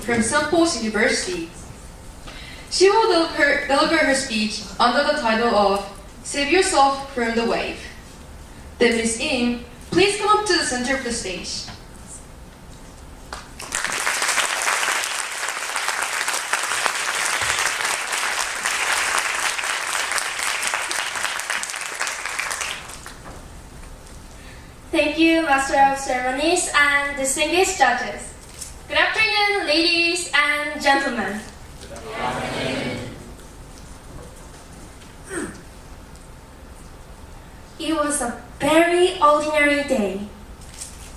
from St. University. She will deliver her speech under the title of Save Yourself from the Wave. Then Ms. Im, please come up to the center of the stage. Thank you, Master of Ceremonies and distinguished judges. Good afternoon, ladies and gentlemen. Good afternoon. It was a very ordinary day.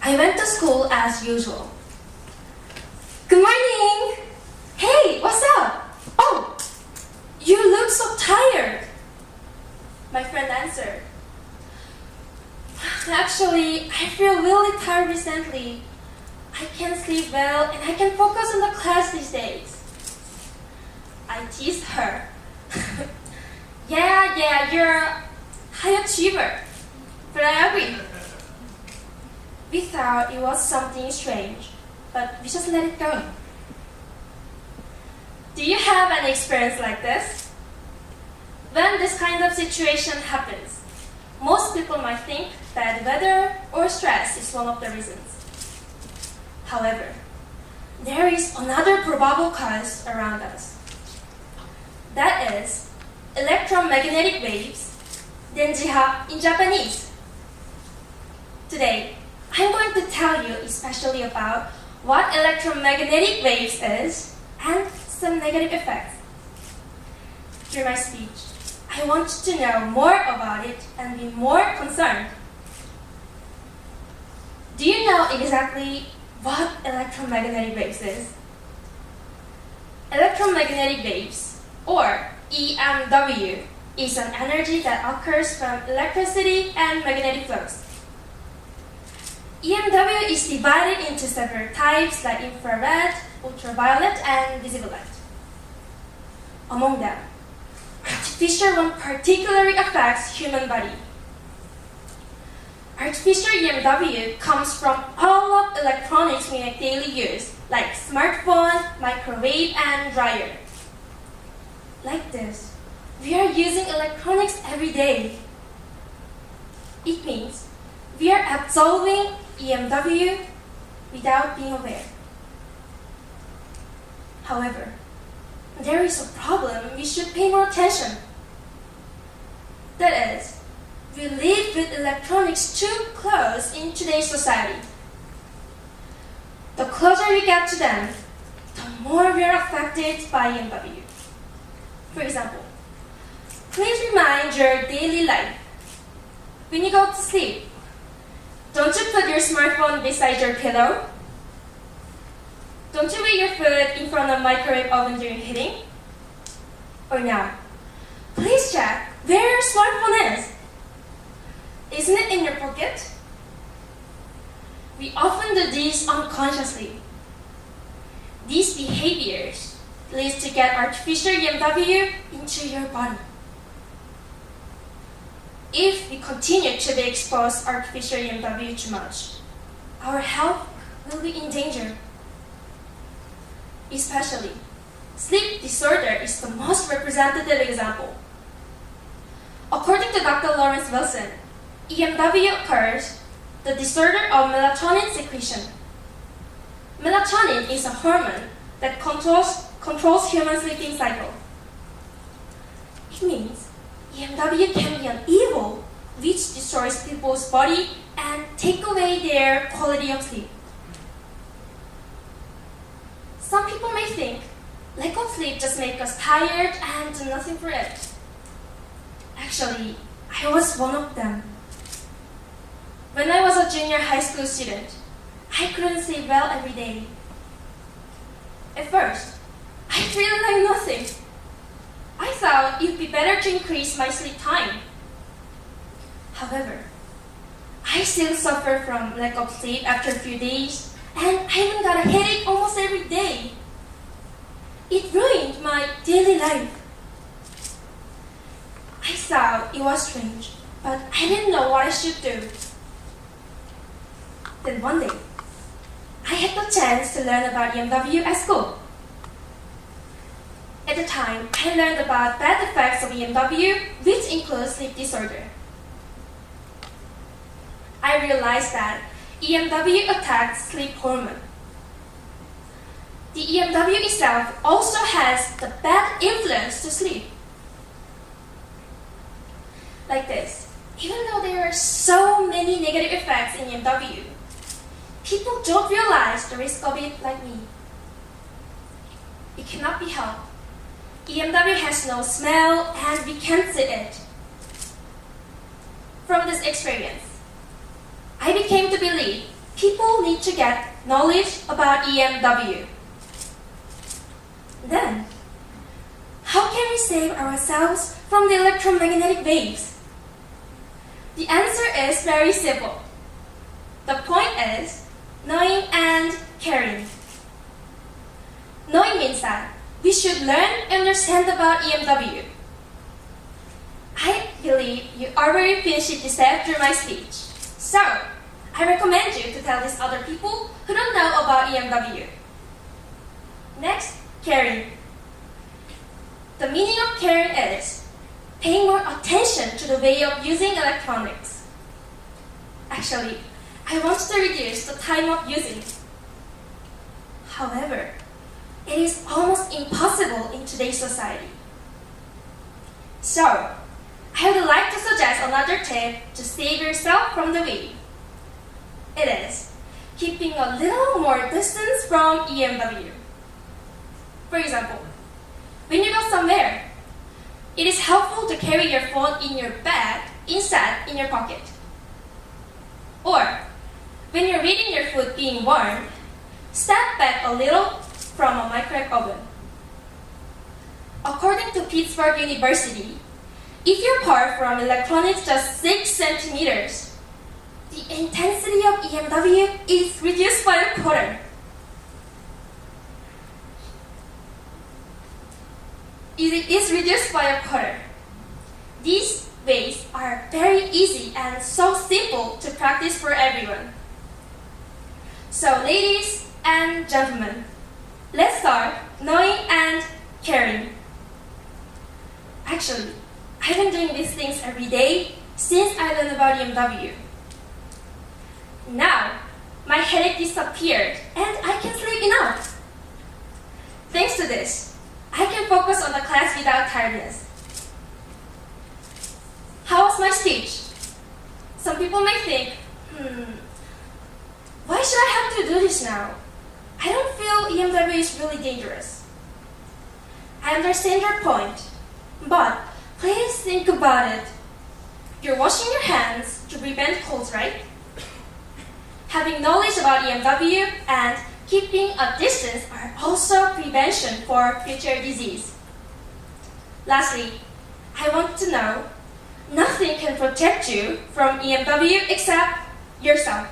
I went to school as usual. Good morning! Hey, what's up? Oh, you look so tired. My friend answered. Actually, I feel really tired recently. I can't sleep well and I can focus on the class these days. I teased her. Yeah, you're a high achiever. But I agree. We thought it was something strange, but we just let it go. Do you have an experience like this? When this kind of situation happens, most people might think bad weather or stress is one of the reasons. However, there is another probable cause around us. That is electromagnetic waves, denjiha in Japanese. Today, I'm going to tell you especially about what electromagnetic waves is and some negative effects. Through my speech, I want you to know more about it and be more concerned. Do you know exactly what electromagnetic waves is? Electromagnetic waves, or EMW, is an energy that occurs from electricity and magnetic flows. EMW is divided into several types like infrared, ultraviolet, and visible light. Among them, artificial one particularly affects human body. Artificial EMW comes from all of electronics we make daily use, like smartphone, microwave, and dryer. Like this, we are using electronics every day. It means we are absorbing EMW without being aware. However, there is a problem we should pay more attention. That is, we live with electronics too close in today's society. The closer we get to them, the more we are affected by EMW. For example, please remind your daily life. When you go to sleep, don't you put your smartphone beside your pillow? Don't you wait your food in front of microwave oven during heating? Or now, please check where your smartphone is. Isn't it in your pocket? We often do this unconsciously. These behaviors lead to get artificial EMW into your body. If we continue to be exposed to artificial EMW too much, our health will be in danger. Especially, sleep disorder is the most representative example. According to Dr. Lawrence Wilson, EMW occurs the disorder of melatonin secretion. Melatonin is a hormone that controls human sleeping cycle. It means EMW can be an evil which destroys people's body and take away their quality of sleep. Some people may think lack of sleep just makes us tired and do nothing for it. Actually, I was one of them. When I was a junior high school student, I couldn't sleep well every day. At first, I treated like nothing. I thought it'd be better to increase my sleep time. However, I still suffer from lack of sleep after a few days, and I even got a headache almost every day. It ruined my daily life. I thought it was strange, but I didn't know what I should do. Then one day, I had the chance to learn about EMW at school. At the time, I learned about bad effects of EMW, which includes sleep disorder. I realized that EMW attacks sleep hormone. The EMW itself also has the bad influence to sleep. Like this, even though there are so many negative effects in EMW, people don't realize the risk of it like me. It cannot be helped. EMW has no smell and we can't see it. From this experience, I became to believe people need to get knowledge about EMW. Then, how can we save ourselves from the electromagnetic waves? The answer is very simple. The point is knowing and caring. Knowing means that we should learn and understand about EMW. I believe you already finished this step through my speech. So, I recommend you to tell these other people who don't know about EMW. Next, caring. The meaning of caring is paying more attention to the way of using electronics. Actually, I want to reduce the time of using. However, it is almost impossible in today's society. So, I would like to suggest another tip to save yourself from the wave. It is keeping a little more distance from EMW. For example, when you go somewhere, it is helpful to carry your phone in your bag instead in your pocket. Or, when you're reading your food being warm, step back a little from a microwave oven. According to Pittsburgh University, if you part from electronics just 6 centimeters, the intensity of EMW is reduced by a quarter. It is reduced by a quarter. These ways are very easy and so simple to practice for everyone. So ladies and gentlemen, let's start knowing and caring. Actually, I've been doing these things every day since I learned about EMW. Now, my headache disappeared and I can sleep enough. Thanks to this, I can focus on the class without tiredness. How was my speech? Some people may think, why should I have to do this now? I don't feel EMW is really dangerous. I understand your point, but please think about it. You're washing your hands to prevent colds, right? Having knowledge about EMW and keeping a distance are also prevention for future disease. Lastly, I want to know, nothing can protect you from EMW except yourself.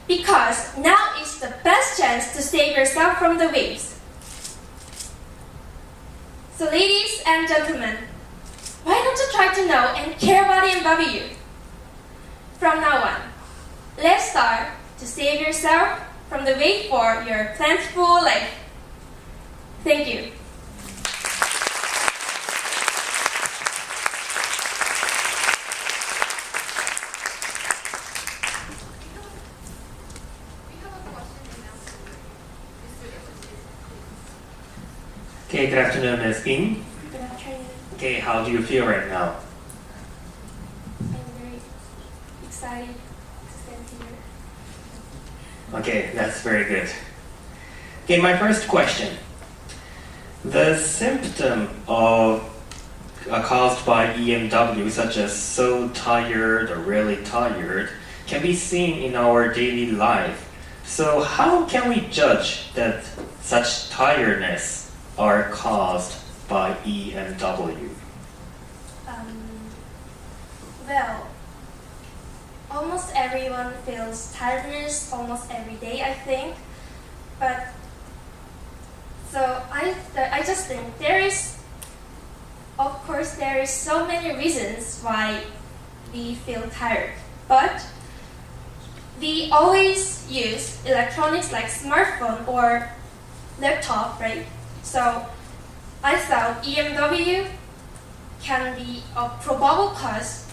Because now is the best chance to save yourself from the waves. So ladies and gentlemen, why don't you try to know and care about EMW? From now on, let's start to save yourself from the wave for your plentiful life. Thank you. Okay, good afternoon, Ms. Ying. Good afternoon. Okay, how do you feel right now? I'm very excited to stand here. Okay, that's very good. Okay, my first question. The symptom of caused by EMW, such as so tired or really tired, can be seen in our daily life. So how can we judge that such tiredness are caused by EMW? Well, almost everyone feels tiredness almost every day, I think. But so I just think there is so many reasons why we feel tired. But we always use electronics like smartphone or laptop, right? So I thought EMW can be a probable cause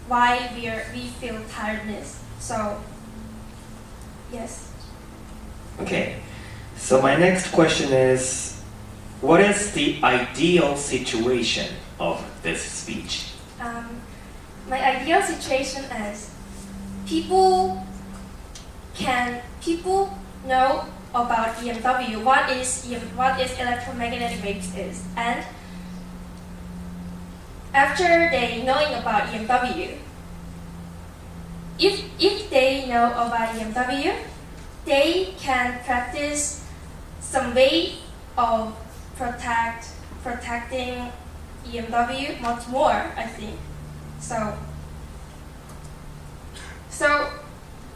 why we feel tiredness. So yes. Okay. So my next question is, what is the ideal situation of this speech? My ideal situation is people know about EMW, what is electromagnetic waves is, and after they knowing about EMW, if they know about EMW, they can practice some way of protecting EMW much more, I think. So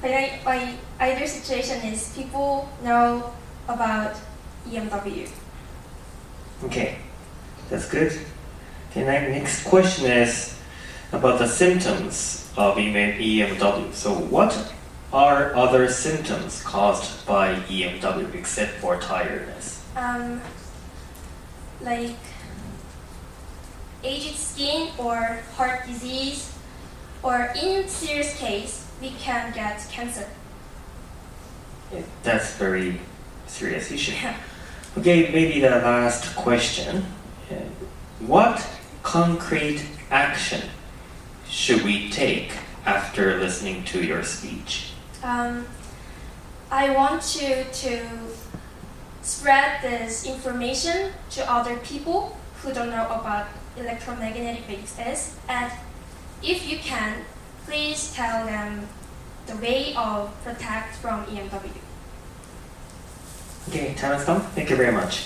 my ideal situation is people know about EMW. Okay, that's good. Okay, next question is about the symptoms of EMW. So what are other symptoms caused by EMW except for tiredness? Like aged skin or heart disease, or in serious case, we can get cancer. Yeah, that's very serious issue. Okay, maybe the last question. What concrete action should we take after listening to your speech? I want you to spread this information to other people who don't know about electromagnetic waves is, and if you can, please tell them the way of protect from EMW. Okay, Tanasan, thank you very much.